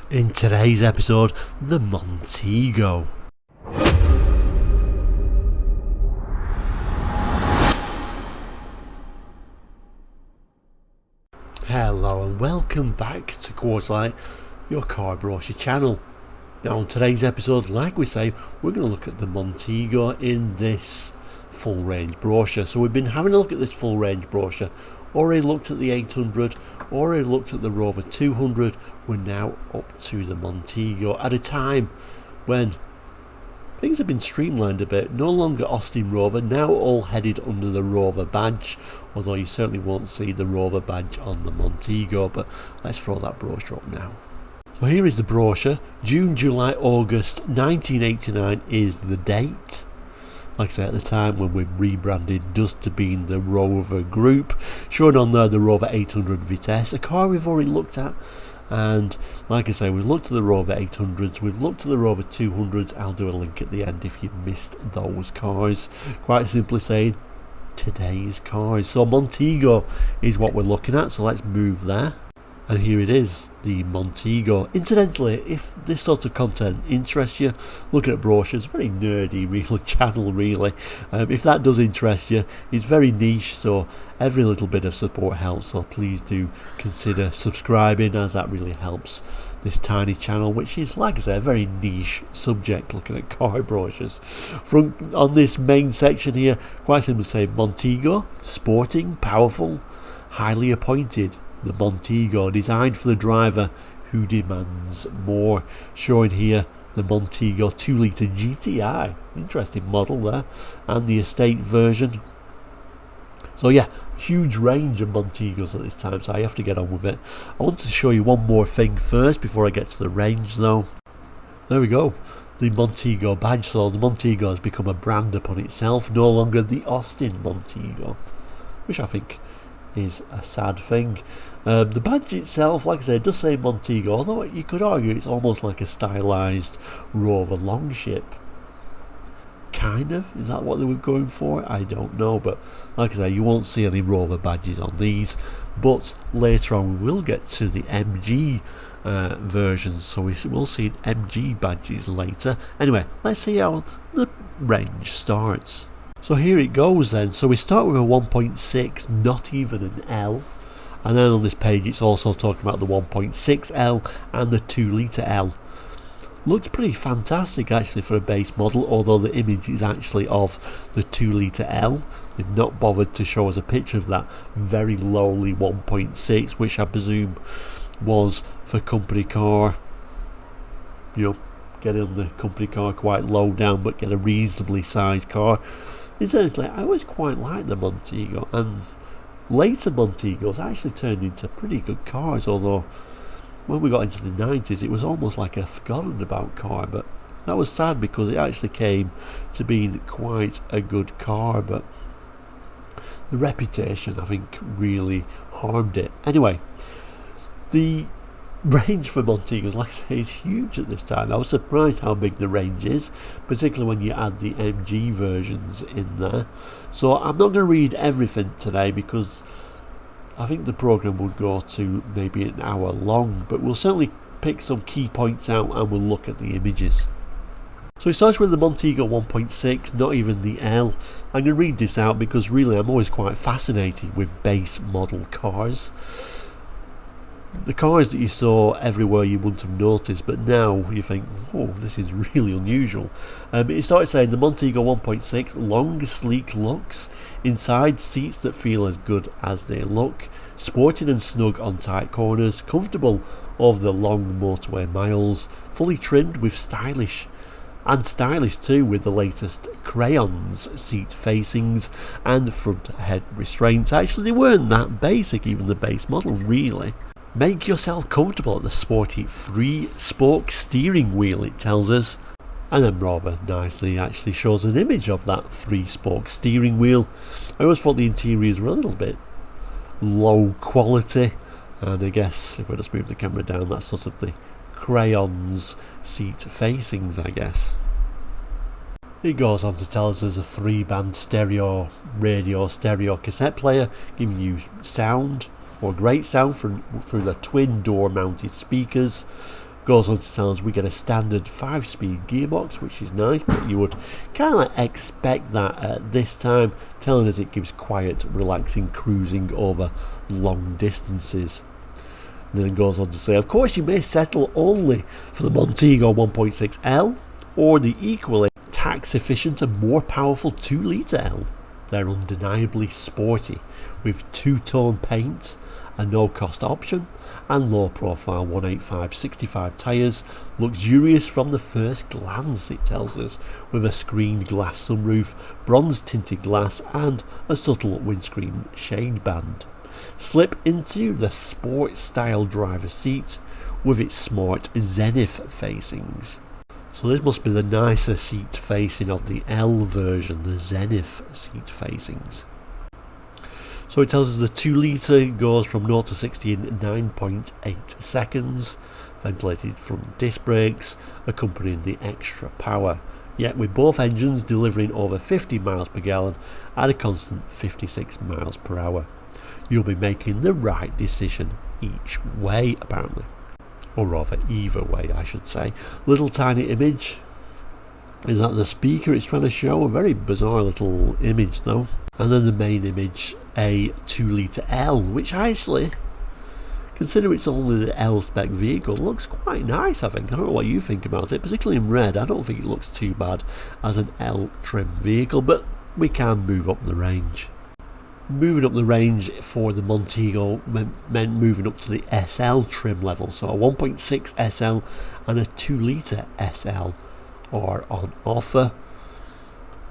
In today's episode, the Montego. Hello and welcome back to Quarterlight, your car brochure channel. Now on today's episode, like we say, we're going to look at the Montego in this full range brochure. So we've been having a look at this full range brochure, already looked at the 800, already looked at the Rover 200, we're now up to the Montego at a time when things have been streamlined a bit. No longer Austin Rover, now all headed under the Rover badge, although you certainly won't see the Rover badge on the Montego, but let's throw that brochure up now. So here is the brochure. June, July, August 1989 is the date. Like I say, at the time when we rebranded just to being the Rover group. Showing on there the Rover 800 Vitesse, a car we've already looked at. And like I say, we've looked at the Rover 800s, we've looked at the Rover 200s. I'll do a link at the end if you missed those cars. Quite simply saying, today's cars. So Montego is what we're looking at, so let's move there. And here it is, the Montego. Incidentally, if this sort of content interests you, looking at brochures, very nerdy real channel really. If that does interest you, it's very niche, so every little bit of support helps, so please do consider subscribing, as that really helps this tiny channel, which is, like I say, a very niche subject, looking at car brochures. On this main section here, quite simply say Montego, sporting, powerful, highly appointed. The Montego, designed for the driver who demands more. Showing here the Montego 2-litre GTI, interesting model there, and the estate version. So yeah, huge range of Montegos at this time, so I have to get on with it. I want to show you one more thing first before I get to the range though. There we go, the Montego badge. So the Montego has become a brand upon itself, no longer the Austin Montego, which I think is a sad thing. The badge itself, like I said, does say Montego, although you could argue it's almost like a stylised Rover longship. Kind of, is that what they were going for? I don't know, but like I say, you won't see any Rover badges on these, but later on we will get to the MG versions, so we will see MG badges later. Anyway, let's see how the range starts. So here it goes then. So we start with a 1.6, not even an L, and then on this page it's also talking about the 1.6L and the 2-litre L. Looks pretty fantastic actually for a base model, although the image is actually of the 2-litre L. They've not bothered to show us a picture of that very lowly 1.6, which I presume was for company car, you know, get on the company car quite low down but get a reasonably sized car. Incidentally, I always quite like the Montego, and later Montegos actually turned into pretty good cars, although when we got into the 90s it was almost like a forgotten about car, but that was sad because it actually came to being quite a good car, but the reputation I think really harmed it. Anyway, the range for Montegos, like I say, is huge at this time. I was surprised how big the range is, particularly when you add the MG versions in there. So I'm not going to read everything today because I think the program would go to maybe an hour long, but we'll certainly pick some key points out and we'll look at the images. So it starts with the Montego 1.6, not even the L. I'm going to read this out because really I'm always quite fascinated with base model cars. The cars that you saw everywhere you wouldn't have noticed, but now you think, oh, this is really unusual. It started saying the Montego 1.6, long, sleek looks, inside seats that feel as good as they look, sporting and snug on tight corners, comfortable over the long motorway miles, fully trimmed with stylish too, with the latest crayons seat facings and front head restraints. Actually, they weren't that basic, even the base model really. Make yourself comfortable at the sporty 3-spoke steering wheel, it tells us. And then rather nicely actually shows an image of that 3-spoke steering wheel. I always thought the interiors were a little bit low quality, and I guess if I just move the camera down, that's sort of the crayons seat facings, I guess. It goes on to tell us there's a 3-band stereo radio stereo cassette player giving you sound, or great sound through the twin door mounted speakers, Goes on to tell us we get a standard 5-speed gearbox, which is nice, but you would kind of like expect that at this time, telling us it gives quiet, relaxing cruising over long distances. And then it goes on to say, of course you may settle only for the Montego 1.6L or the equally tax efficient and more powerful 2-litre L. They're undeniably sporty, with two-tone paint, a no-cost option, and low-profile 185/65 tyres, luxurious from the first glance, it tells us, with a screened glass sunroof, bronze-tinted glass, and a subtle windscreen shade band. Slip into the sport-style driver's seat with its smart zenith facings. So this must be the nicer seat facing of the L version, the zenith seat facings. So it tells us the 2-litre goes from 0 to 60 in 9.8 seconds, ventilated front disc brakes, accompanying the extra power. Yet with both engines delivering over 50 miles per gallon at a constant 56 miles per hour. You'll be making the right decision each way, apparently. Or rather, either way, I should say. Little tiny image. Is that the speaker it's trying to show? A very bizarre little image though. And then the main image, a 2-litre L, which actually, consider it's only the L spec vehicle, looks quite nice, I think. I don't know what you think about it, particularly in red. I don't think it looks too bad as an L trim vehicle, but we can move up the range. Moving up the range for the Montego meant moving up to the SL trim level, so a 1.6 SL and a 2-litre SL are on offer.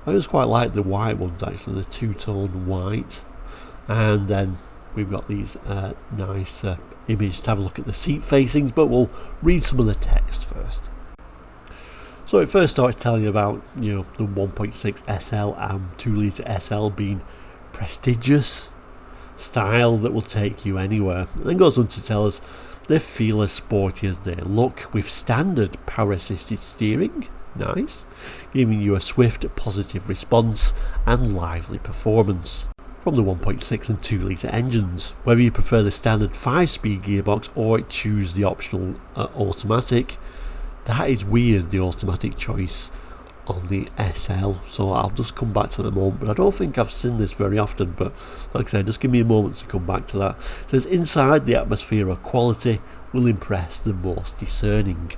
I just quite like the white ones actually, the two-tone white. And then we've got these nice images to have a look at the seat facings, but we'll read some of the text first. So it first starts telling you about, the 1.6 SL and 2-litre SL being prestigious style that will take you anywhere. And then goes on to tell us they feel as sporty as they look, with standard power assisted steering, nice, giving you a swift positive response and lively performance from the 1.6 and 2-litre engines. Whether you prefer the standard 5-speed gearbox or choose the optional automatic, that is weird, the automatic choice on the SL, so I'll just come back to that in a moment, but I don't think I've seen this very often, but like I said, just give me a moment to come back to that. It says inside, the atmosphere of quality will impress the most discerning.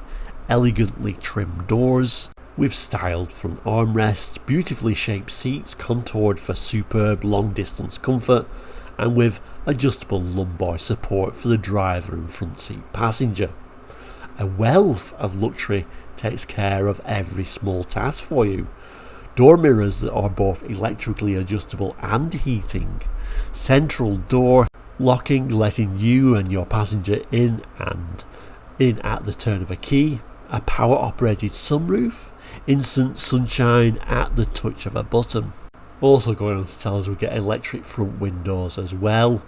Elegantly trimmed doors with styled front armrests, beautifully shaped seats contoured for superb long distance comfort, and with adjustable lumbar support for the driver and front seat passenger. A wealth of luxury takes care of every small task for you. Door mirrors that are both electrically adjustable and heating. Central door locking, letting you and your passenger in at the turn of a key. A power operated sunroof. Instant sunshine at the touch of a button. Also going on to tell us we get electric front windows as well,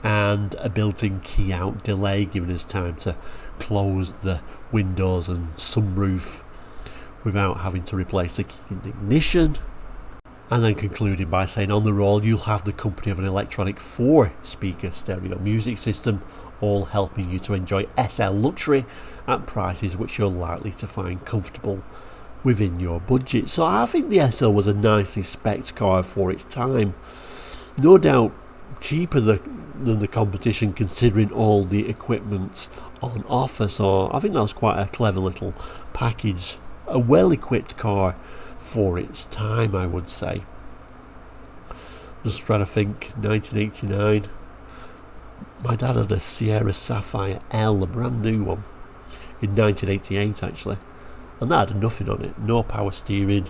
and a built-in key out delay, giving us time to close the windows and sunroof without having to replace the key in the ignition. And then concluding by saying on the roll you'll have the company of an electronic 4-speaker stereo music system, all helping you to enjoy SL luxury at prices which you're likely to find comfortable within your budget. So I think the SL was a nicely spec'd car for its time. No doubt cheaper than the competition, considering all the equipment on offer, so I think that was quite a clever little package. A well equipped car for its time, I would say. Just trying to think, 1989, my dad had a Sierra Sapphire L, a brand new one, in 1988 actually, and that had nothing on it. No power steering,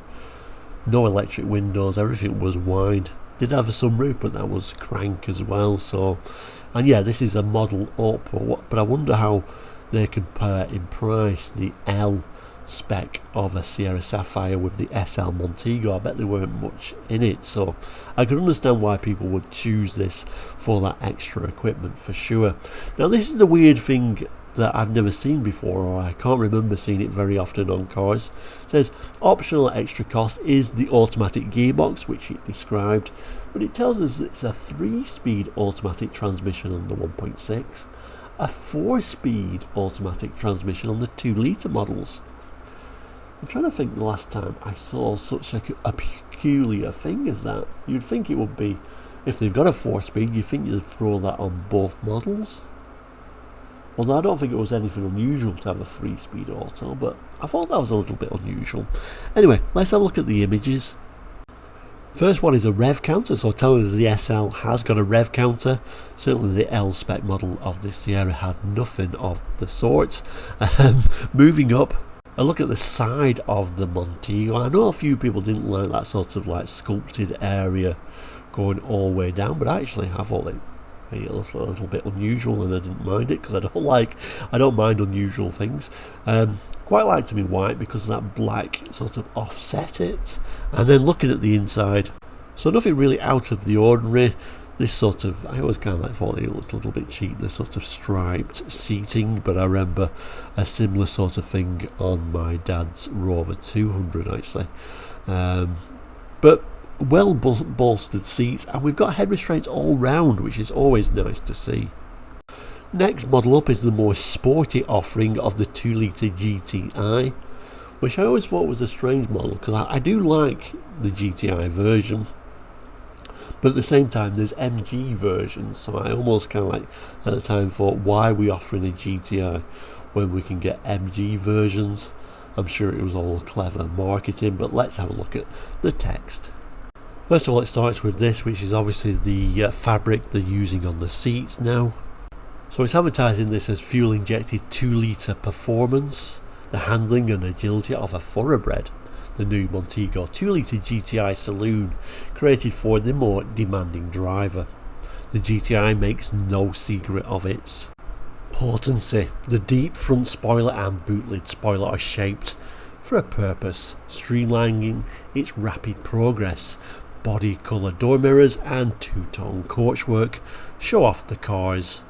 no electric windows, everything was wide. Did have a sunroof, but that was crank as well. So, and yeah, this is a model up, but I wonder how they compare in price the L spec of a Sierra Sapphire with the SL Montego. I bet there weren't much in it, so I can understand why people would choose this for that extra equipment for sure. Now this is the weird thing that I've never seen before, or I can't remember seeing it very often on cars. It says optional extra cost is the automatic gearbox, which it described, but it tells us it's a 3-speed automatic transmission on the 1.6 a 4-speed automatic transmission on the 2-litre models. I'm trying to think the last time I saw such a peculiar thing as that. You'd think it would be, if they've got a 4-speed, you'd think you'd throw that on both models. Although I don't think it was anything unusual to have a 3-speed auto, but I thought that was a little bit unusual. Anyway, let's have a look at the images. First one is a rev counter, so telling us the SL has got a rev counter. Certainly the L spec model of this Sierra had nothing of the sort. Moving up, a look at the side of the Montego. I know a few people didn't like that sort of like sculpted area going all the way down, but actually I thought it made it a little bit unusual, and I didn't mind it because I don't mind unusual things. Quite liked them in white because that black sort of offset it. And then looking at the inside, so nothing really out of the ordinary. This sort of, I always kind of like thought it looked a little bit cheap, this sort of striped seating, but I remember a similar sort of thing on my dad's Rover 200 actually. But well bolstered seats, and we've got head restraints all round, which is always nice to see. Next model up is the more sporty offering of the 2-litre GTI, which I always thought was a strange model because I do like the GTI version, but at the same time there's MG versions, so I almost kind of like at the time thought, why are we offering a GTI when we can get MG versions? I'm sure it was all clever marketing, but let's have a look at the text. First of all, it starts with this, which is obviously the fabric they're using on the seats now. So it's advertising this as fuel-injected 2-litre performance, the handling and agility of a thoroughbred. The new Montego 2-litre GTI saloon, created for the more demanding driver. The GTI makes no secret of its potency. The deep front spoiler and boot lid spoiler are shaped for a purpose, streamlining its rapid progress. Body colour door mirrors and two-tone coachwork show off the car's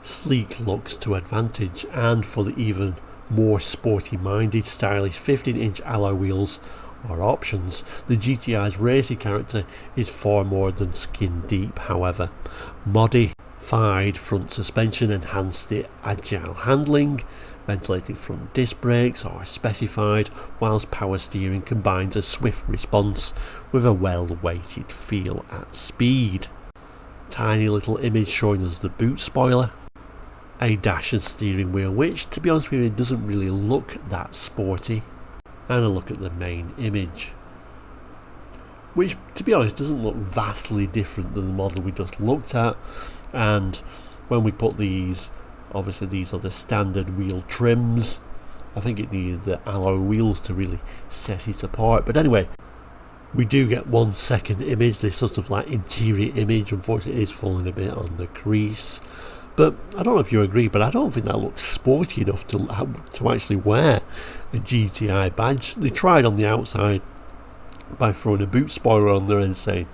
sleek looks to advantage, and for the even more sporty-minded, stylish 15-inch alloy wheels are options. The GTI's racy character is far more than skin deep, however. Modified front suspension enhanced the agile handling, ventilated front disc brakes are specified, whilst power steering combines a swift response with a well-weighted feel at speed. Tiny little image showing us the boot spoiler, a dash and steering wheel, which to be honest with you doesn't really look that sporty, and a look at the main image, which to be honest doesn't look vastly different than the model we just looked at. And when we put these, obviously these are the standard wheel trims, I think it needed the alloy wheels to really set it apart. But anyway, we do get 1 second image, this sort of like interior image. Unfortunately it is falling a bit on the crease, but I don't know if you agree, but I don't think that looks sporty enough to actually wear a GTI badge. They tried on the outside by throwing a boot spoiler on there and saying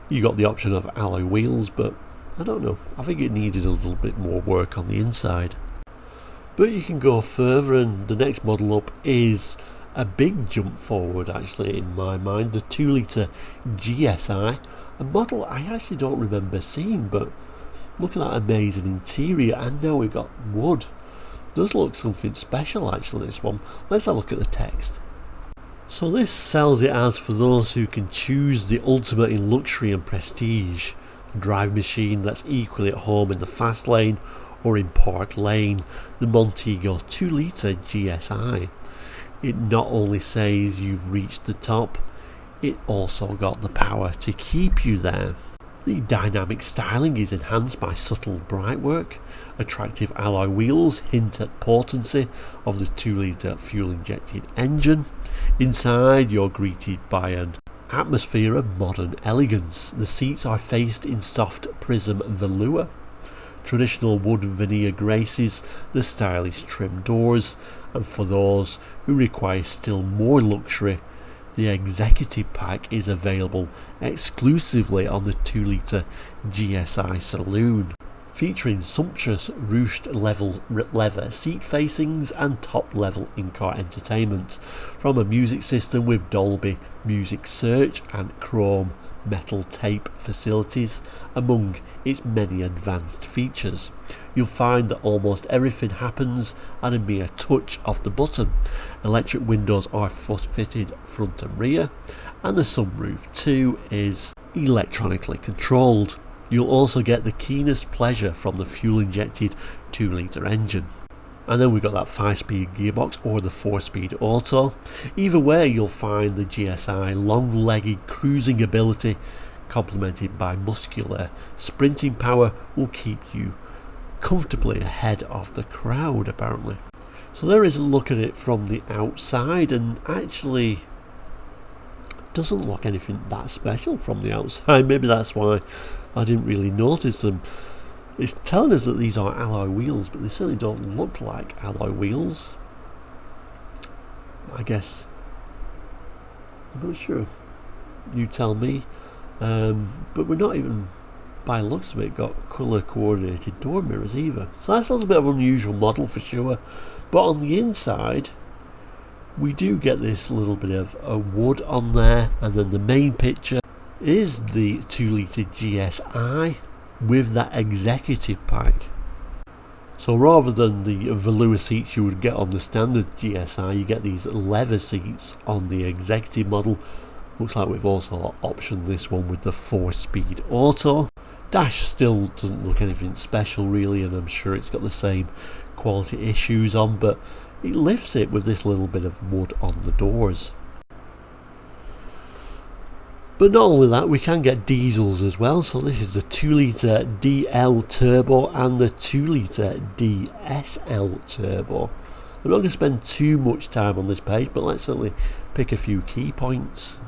you got the option of alloy wheels, but I don't know, I think it needed a little bit more work on the inside. But you can go further, and the next model up is a big jump forward actually in my mind, the 2-litre GSI, a model I actually don't remember seeing, but look at that amazing interior, and now we've got wood. Does look something special actually, this one. Let's have a look at the text. So this sells it as for those who can choose the ultimate in luxury and prestige, a drive machine that's equally at home in the fast lane or in park lane, the Montego 2-litre GSI. It not only says you've reached the top, it also got the power to keep you there. The dynamic styling is enhanced by subtle bright work. Attractive alloy wheels hint at potency of the 2-litre fuel-injected engine. Inside, you're greeted by an atmosphere of modern elegance. The seats are faced in soft prism velour. Traditional wood veneer graces the stylish trim doors, and for those who require still more luxury, the Executive Pack is available exclusively on the 2-litre GSI Saloon, featuring sumptuous ruched leather seat facings and top-level in-car entertainment from a music system with Dolby Music Search and Chrome metal tape facilities among its many advanced features. You'll find that almost everything happens at a mere touch of the button. Electric windows are fitted front and rear, and the sunroof too is electronically controlled. You'll also get the keenest pleasure from the fuel injected 2-litre engine. And then we've got that 5-speed gearbox or the 4-speed auto. Either way, you'll find the GSI long-legged cruising ability complemented by muscular sprinting power will keep you comfortably ahead of the crowd, apparently. So there is a look at it from the outside, and actually doesn't look anything that special from the outside. Maybe that's why I didn't really notice them. It's telling us that these are alloy wheels, but they certainly don't look like alloy wheels. I guess, I'm not sure, you tell me. But we're not even, by the looks of it, got colour coordinated door mirrors either. So that's a little bit of an unusual model for sure. But on the inside, we do get this little bit of a wood on there, and then the main picture is the 2-litre GSI with that executive pack. So rather than the velour seats you would get on the standard GSI, you get these leather seats on the executive model. Looks like we've also optioned this one with the 4-speed auto. Dash still doesn't look anything special really, and I'm sure it's got the same quality issues on, but it lifts it with this little bit of wood on the doors. But not only that, we can get diesels as well. So this is the 2-litre DL Turbo and the 2-litre DSL Turbo. I'm not going to spend too much time on this page, but let's certainly pick a few key points.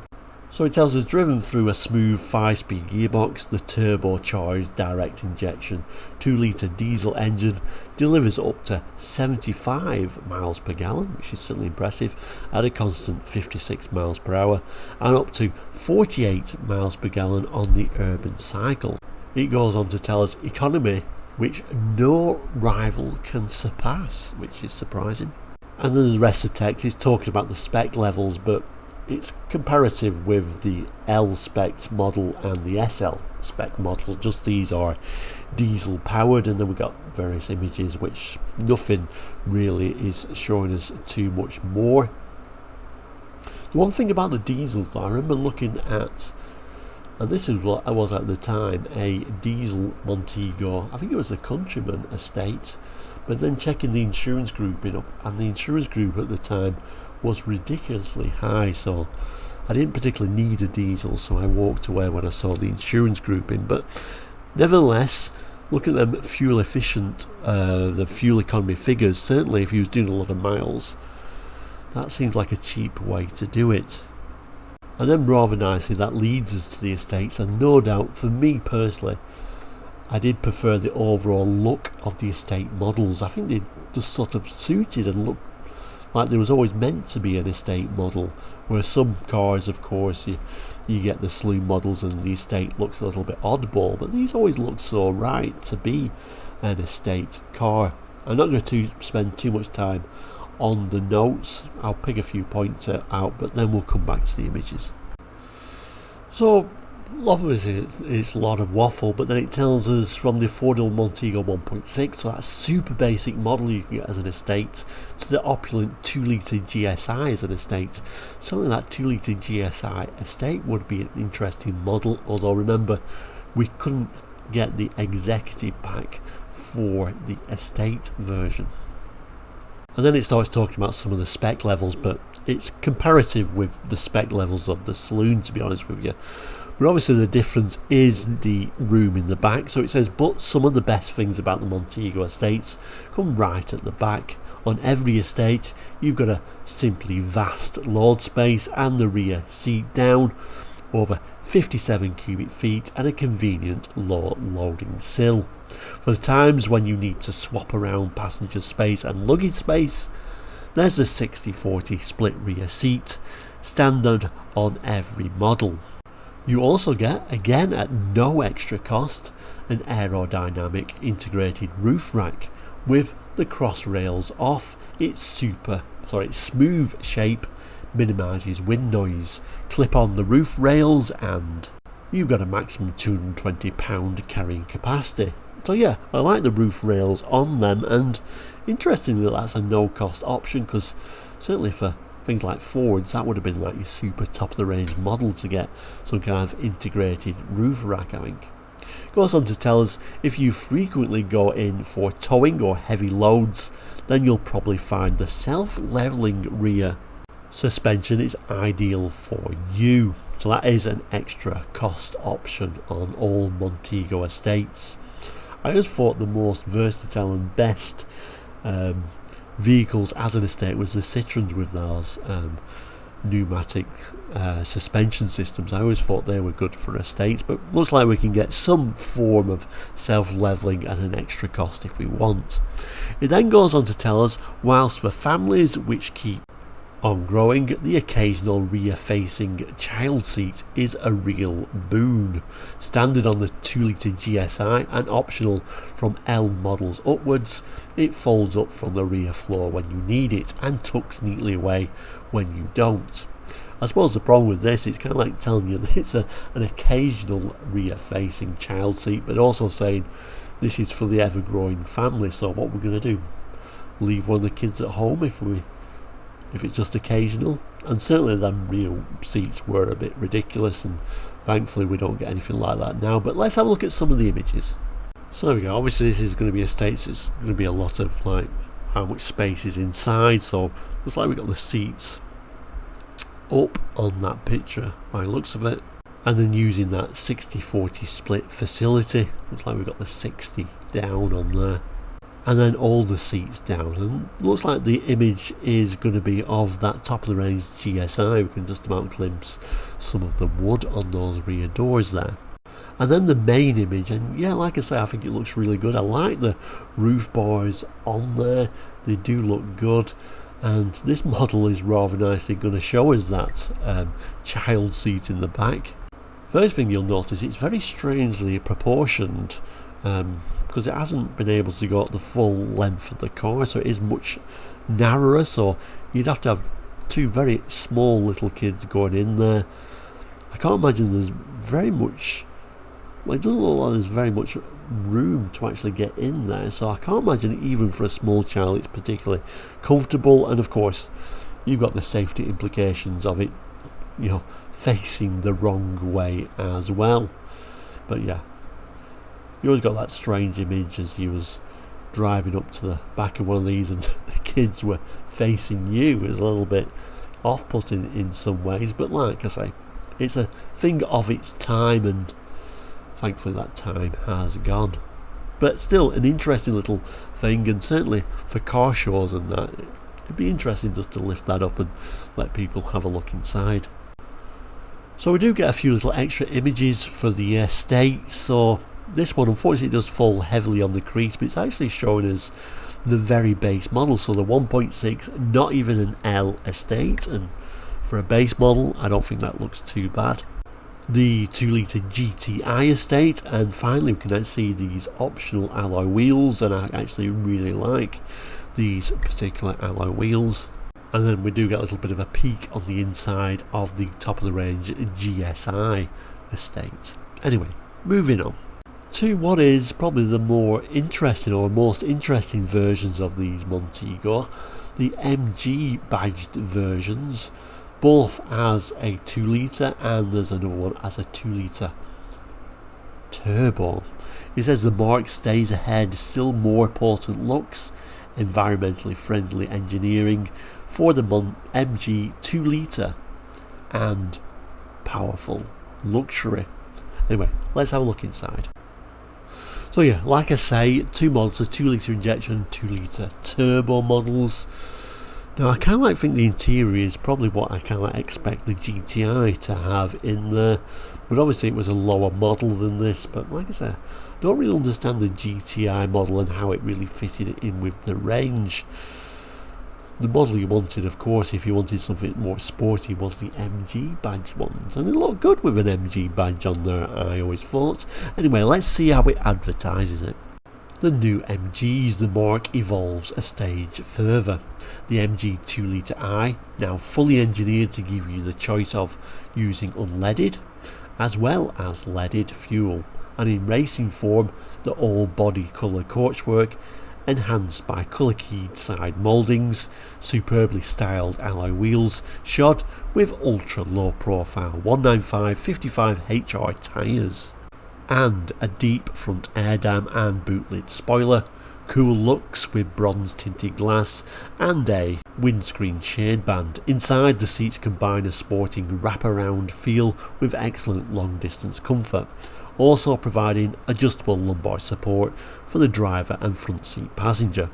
So it tells us driven through a smooth 5-speed gearbox, the turbocharged direct injection 2-litre diesel engine delivers up to 75 miles per gallon, which is certainly impressive, at a constant 56 miles per hour, and up to 48 miles per gallon on the urban cycle. It goes on to tell us economy, which no rival can surpass, which is surprising. And then the rest of the text is talking about the spec levels, but it's comparative with the L spec model and the SL spec model. Just these are diesel powered, and then we've got various images which nothing really is showing us too much more. The one thing about the diesels, I remember looking at, and this is what I was at the time, a diesel Montego, I think it was a Countryman estate, but then checking the insurance grouping up, and the insurance group at the time was ridiculously high, so I didn't particularly need a diesel, so I walked away when I saw the insurance grouping. But nevertheless, look at them fuel efficient, the fuel economy figures. Certainly if you was doing a lot of miles, that seems like a cheap way to do it. And then rather nicely that leads us to the estates, and no doubt for me personally, I did prefer the overall look of the estate models. I think they just sort of suited and looked like there was always meant to be an estate model, where some cars, of course, you get the saloon models and the estate looks a little bit oddball, but these always look so right to be an estate car. I'm not going to spend too much time on the notes. I'll pick a few points out, but then we'll come back to the images. So obviously it's a lot of waffle, but then it tells us from the affordable Montego 1.6, so that super basic model you can get as an estate, to the opulent 2-litre GSI as an estate. Something that 2-litre GSI estate would be an interesting model, although remember we couldn't get the executive pack for the estate version. And then it starts talking about some of the spec levels, but it's comparative with the spec levels of the saloon, to be honest with you. But obviously the difference is the room in the back. So it says, but some of the best things about the Montego estates come right at the back. On every estate, you've got a simply vast load space and the rear seat down, over 57 cubic feet, and a convenient low loading sill. For the times when you need to swap around passenger space and luggage space, there's a 60-40 split rear seat, standard on every model. You also get, again at no extra cost, an aerodynamic integrated roof rack with the cross rails off. Its smooth shape minimises wind noise. Clip on the roof rails and you've got a maximum 220 pound carrying capacity. So yeah, I like the roof rails on them, and interestingly that's a no cost option, because certainly for things like Fords that would have been like your super top of the range model to get some kind of integrated roof rack, I think. Goes on to tell us if you frequently go in for towing or heavy loads, then you'll probably find the self-leveling rear suspension is ideal for you. So that is an extra cost option on all Montego estates. I just thought the most versatile and best vehicles as an estate was the Citroens with those pneumatic suspension systems. I always thought they were good for estates, but looks like we can get some form of self-leveling at an extra cost if we want. It then goes on to tell us, whilst for families which keep on growing, the occasional rear-facing child seat is a real boon. Standard on the 2-litre GSI and optional from L models upwards, it folds up from the rear floor when you need it and tucks neatly away when you don't. I suppose the problem with this, it's kind of like telling you that it's an occasional rear-facing child seat, but also saying this is for the ever-growing family. So what we're going to do? Leave one of the kids at home if it's just occasional? And certainly them rear seats were a bit ridiculous, and thankfully we don't get anything like that now. But let's have a look at some of the images. So there we go. Obviously this is going to be estates, it's going to be a lot of like how much space is inside. So looks like we've got the seats up on that picture by the looks of it, and then using that 60-40 split facility, looks like we've got the 60 down on there, and then all the seats down, and looks like the image is going to be of that top of the range GSI. We can just about glimpse some of the wood on those rear doors there. And then the main image, and yeah, like I say, I think it looks really good. I like the roof bars on there, they do look good, and this model is rather nicely going to show us that child seat in the back. First thing you'll notice, it's very strangely proportioned, because it hasn't been able to go up the full length of the car, so it is much narrower, so you'd have to have two very small little kids going in there. I can't imagine there's very much, well, it doesn't look like there's very much room to actually get in there, so I can't imagine even for a small child it's particularly comfortable. And of course you've got the safety implications of it, you know, facing the wrong way as well. But yeah, you always got that strange image as you was driving up to the back of one of these and the kids were facing you. It was a little bit off-putting in some ways, but like I say, it's a thing of its time, and thankfully that time has gone. But still an interesting little thing, and certainly for car shows and that, it'd be interesting just to lift that up and let people have a look inside. So we do get a few little extra images for the estate. So this one unfortunately does fall heavily on the crease, but it's actually showing us the very base model, so the 1.6, not even an L estate, and for a base model I don't think that looks too bad. The 2-litre GTI estate, and finally we can now see these optional alloy wheels, and I actually really like these particular alloy wheels. And then we do get a little bit of a peek on the inside of the top of the range GSI estate. Anyway, moving on to what is probably the more interesting or most interesting versions of these Montego, the MG badged versions, both as a 2-litre, and there's another one as a 2-litre turbo. It says the marque stays ahead, still more potent looks, environmentally friendly engineering for the MG 2-litre, and powerful luxury. Anyway, let's have a look inside. So yeah, like I say, two models, the 2-litre injection and 2-litre turbo models. Now I kind of think the interior is probably what I kind of expect the GTI to have in there, but obviously it was a lower model than this. But like I said, I don't really understand the GTI model and how it really fitted in with the range. The model you wanted, of course, if you wanted something more sporty, was the MG badge ones, and it looked good with an MG badge on there, I always thought. Anyway, let's see how it advertises it. The new MGs, the marque evolves a stage further. The MG 2-litre I, now fully engineered to give you the choice of using unleaded as well as leaded fuel, and in racing form the all-body colour coachwork enhanced by colour-keyed side mouldings, superbly styled alloy wheels shod with ultra-low profile 195/55 HR tyres, and a deep front air dam and boot lid spoiler, cool looks with bronze tinted glass and a windscreen shade band. Inside, the seats combine a sporting wraparound feel with excellent long distance comfort, also providing adjustable lumbar support for the driver and front seat passenger.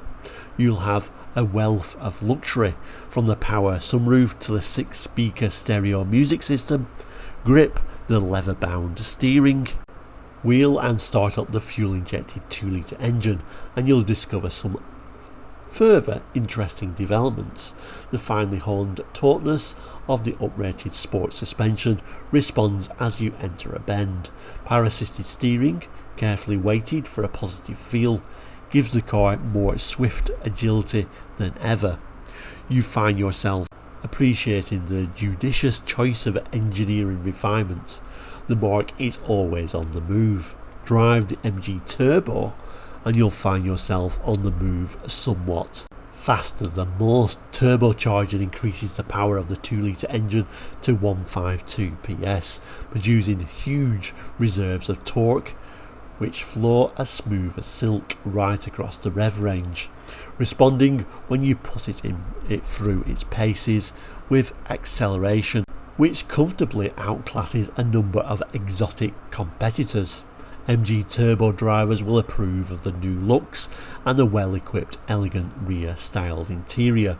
You'll have a wealth of luxury, from the power sunroof to the 6-speaker stereo music system, grip the leather bound steering wheel and start up the fuel injected 2-litre engine, and you'll discover some further interesting developments. The finely honed tautness of the uprated sport suspension responds as you enter a bend. Power assisted steering, carefully weighted for a positive feel, gives the car more swift agility than ever. You find yourself appreciating the judicious choice of engineering refinement. The marque is always on the move. Drive the MG Turbo and you'll find yourself on the move somewhat faster than most. Turbocharging increases the power of the 2-litre engine to 152 PS, producing huge reserves of torque which flow as smooth as silk right across the rev range, responding when you put it through its paces with acceleration which comfortably outclasses a number of exotic competitors. MG Turbo drivers will approve of the new looks and the well-equipped, elegant rear-styled interior.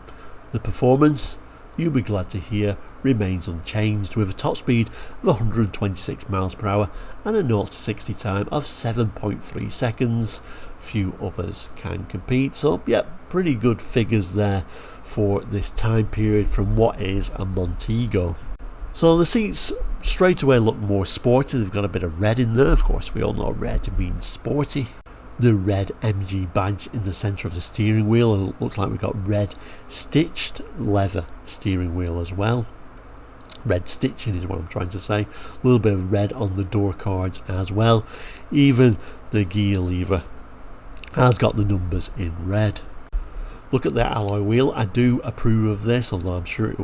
The performance, you'll be glad to hear, remains unchanged, with a top speed of 126 mph and a 0-60 time of 7.3 seconds. Few others can compete, so yeah, pretty good figures there for this time period from what is a Montego. So the seats straight away look more sporty. They've got a bit of red in there. Of course, we all know red means sporty. The red MG badge in the centre of the steering wheel. It looks like we've got red stitched leather steering wheel as well. Red stitching is what I'm trying to say. A little bit of red on the door cards as well. Even the gear lever has got the numbers in red. Look at the alloy wheel. I do approve of this, although I'm sure it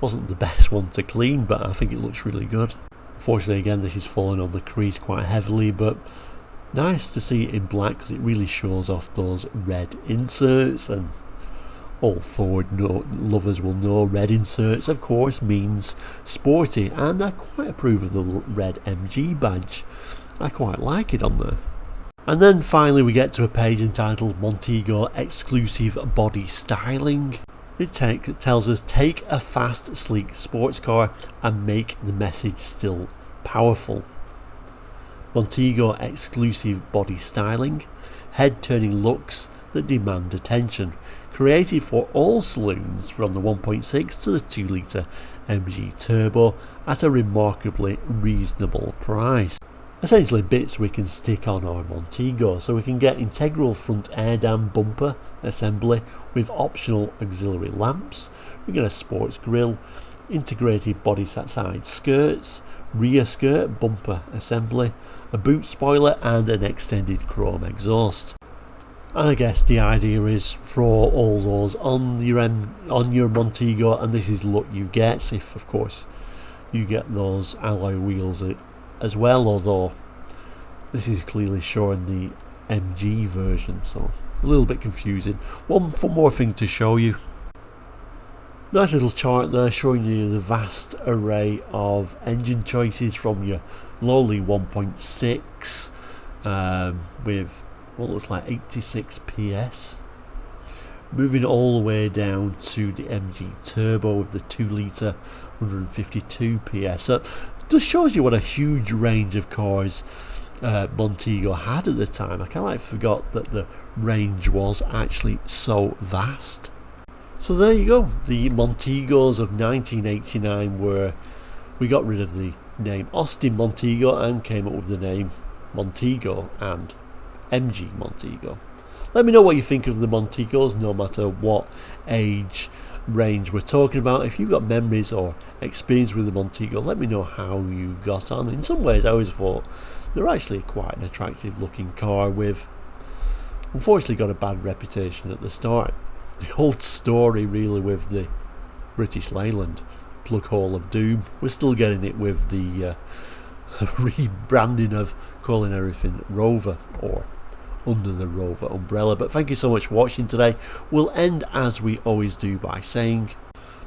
wasn't the best one to clean, but I think it looks really good. Unfortunately, again, this is falling on the crease quite heavily, but nice to see it in black because it really shows off those red inserts, and all Ford lovers will know red inserts of course means sporty, and I quite approve of the red MG badge. I quite like it on there. And then finally we get to a page entitled Montego Exclusive Body Styling. It tells us, take a fast, sleek sports car and make the message still powerful. Montego exclusive body styling, head-turning looks that demand attention, created for all saloons from the 1.6 to the 2-litre MG Turbo at a remarkably reasonable price. Essentially bits we can stick on our Montego, so we can get integral front air dam bumper assembly with optional auxiliary lamps. We get a sports grille, integrated body side skirts, rear skirt bumper assembly, a boot spoiler and an extended chrome exhaust. And I guess the idea is throw all those on your Montego, and this is the look you get if of course you get those alloy wheels as well, although this is clearly showing the MG version, so a little bit confusing. One more thing to show you. Nice little chart there showing you the vast array of engine choices from your lowly 1.6 with what looks like 86 PS, moving all the way down to the MG Turbo with the 2-litre 152 PS. So just shows you what a huge range of cars Montego had at the time. I kind of forgot that the range was actually so vast. So there you go, the Montegos of 1989 we got rid of the name Austin Montego and came up with the name Montego and MG Montego. Let me know what you think of the Montegos, no matter what age range we're talking about. If you've got memories or experience with the Montego, let me know how you got on. In some ways I always thought they're actually quite an attractive looking car, with unfortunately got a bad reputation at the start. The old story really with the British Leyland plug hole of doom. We're still getting it with the rebranding of calling everything Rover, or under the Rover umbrella. But thank you so much for watching today. We'll end as we always do by saying,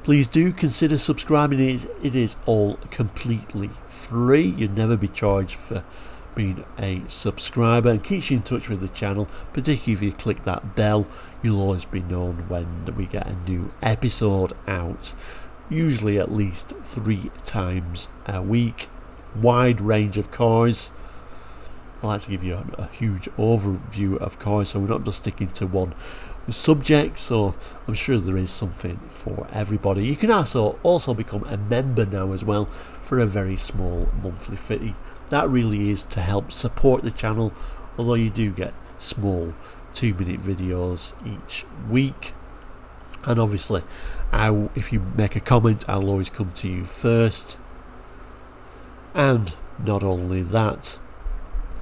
please do consider subscribing. It is all completely free. You'd never be charged for being a subscriber, and keeps you in touch with the channel. Particularly if you click that bell, you'll always be known when we get a new episode out, usually at least 3 times a week. Wide range of cars. I like to give you a huge overview of cars, so we're not just sticking to one subject, so I'm sure there is something for everybody. You can also become a member now as well for a very small monthly fee. That really is to help support the channel, although you do get small 2-minute videos each week. And obviously if you make a comment, I'll always come to you first. And not only that,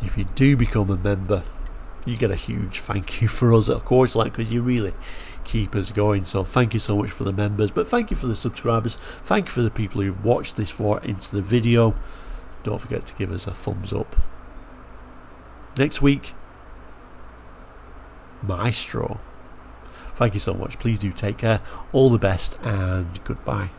if you do become a member, you get a huge thank you for us at Quarterlight, because you really keep us going. So thank you so much for the members, but thank you for the subscribers. Thank you for the people who've watched this far into the video. Don't forget to give us a thumbs up. Next week, Maestro. Thank you so much. Please do take care. All the best and goodbye.